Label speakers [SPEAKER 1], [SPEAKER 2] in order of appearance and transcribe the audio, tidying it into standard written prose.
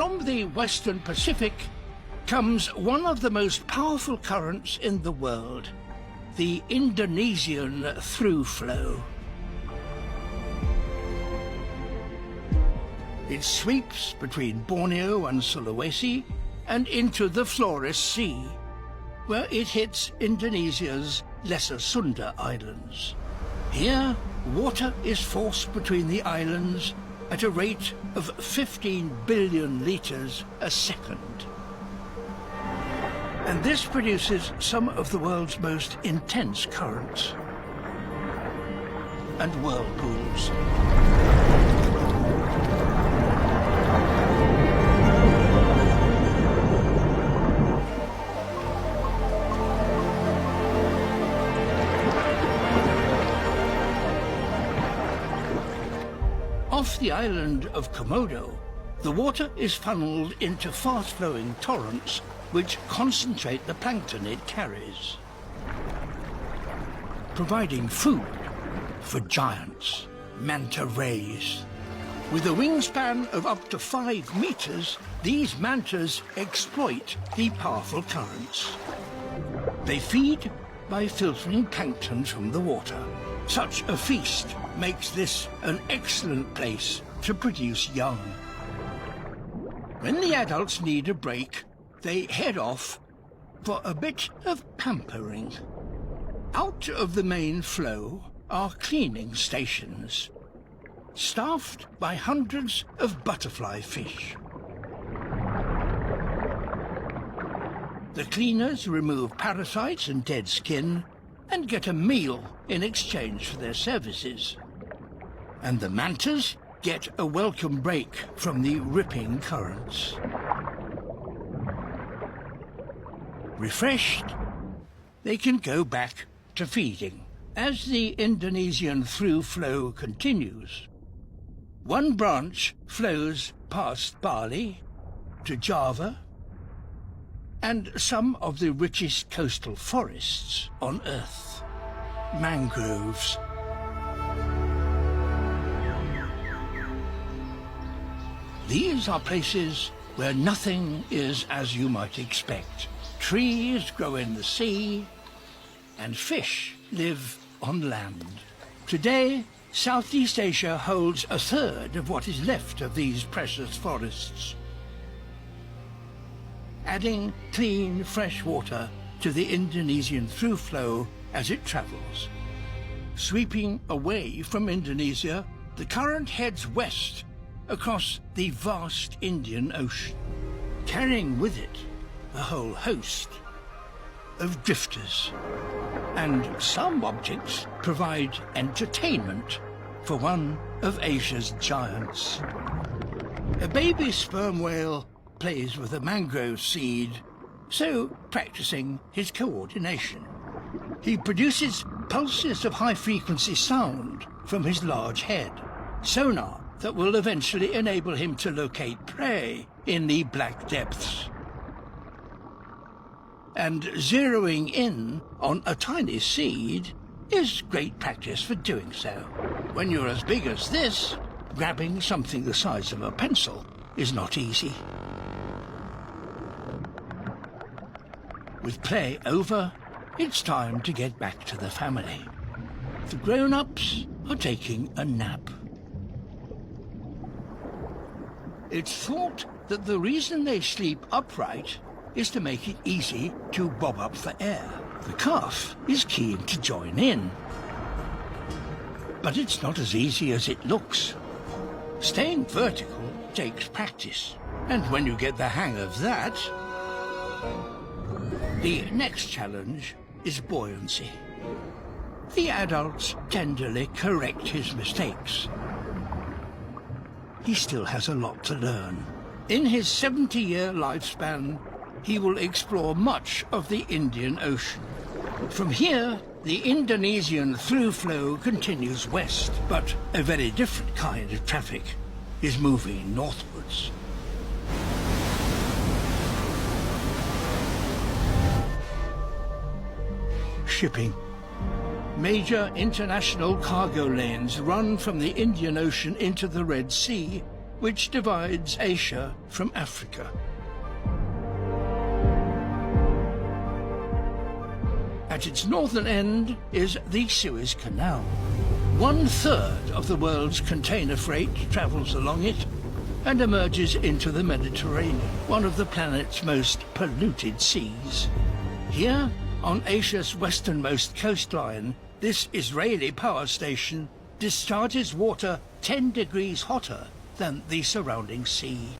[SPEAKER 1] From the Western Pacific comes one of the most powerful currents in the world, the Indonesian through flow. It sweeps between Borneo and Sulawesi and into the Flores Sea, where it hits Indonesia's Lesser Sunda Islands. Here, water is forced between the islands at a rate of 15 billion litres a second. And this produces some of the world's most intense currents and whirlpools. Off the island of Komodo, the water is funneled into fast-flowing torrents which concentrate the plankton it carries, providing food for giants, manta rays. With a wingspan of up to 5 meters, these mantas exploit the powerful currents. They feed by filtering plankton from the water. Such a feast makes this an excellent place to produce young. When the adults need a break, they head off for a bit of pampering. Out of the main flow are cleaning stations, staffed by hundreds of butterfly fish. The cleaners remove parasites and dead skin and get a meal in exchange for their services. And the mantas get a welcome break from the ripping currents. Refreshed, they can go back to feeding. As the Indonesian through flow continues, one branch flows past Bali to Java and some of the richest coastal forests on Earth, mangroves. These are places where nothing is as you might expect. Trees grow in the sea, and fish live on land. Today, Southeast Asia holds a third of what is left of these precious forests, adding clean, fresh water to the Indonesian through flow as it travels. Sweeping away from Indonesia, the current heads west across the vast Indian Ocean, carrying with it a whole host of drifters. And some objects provide entertainment for one of Asia's giants. A baby sperm whale plays with a mangrove seed, so practicing his coordination. He produces pulses of high-frequency sound from his large head, sonar that will eventually enable him to locate prey in the black depths. And zeroing in on a tiny seed is great practice for doing so. When you're as big as this, grabbing something the size of a pencil is not easy. With play over, it's time to get back to the family. The grown-ups are taking a nap. It's thought that the reason they sleep upright is to make it easy to bob up for air. The calf is keen to join in. But it's not as easy as it looks. Staying vertical takes practice, and when you get the hang of that, the next challenge is buoyancy. The adults tenderly correct his mistakes. He still has a lot to learn. In his 70-year lifespan, he will explore much of the Indian Ocean. From here, the Indonesian through flow continues west, but a very different kind of traffic is moving northwards. Shipping. Major international cargo lanes run from the Indian Ocean into the Red Sea which divides Asia from Africa. At its northern end is the Suez Canal. 1/3 of the world's container freight travels along it and emerges into the Mediterranean, one of the planet's most polluted seas. Here, on Asia's westernmost coastline, this Israeli power station discharges water 10 degrees hotter than the surrounding sea.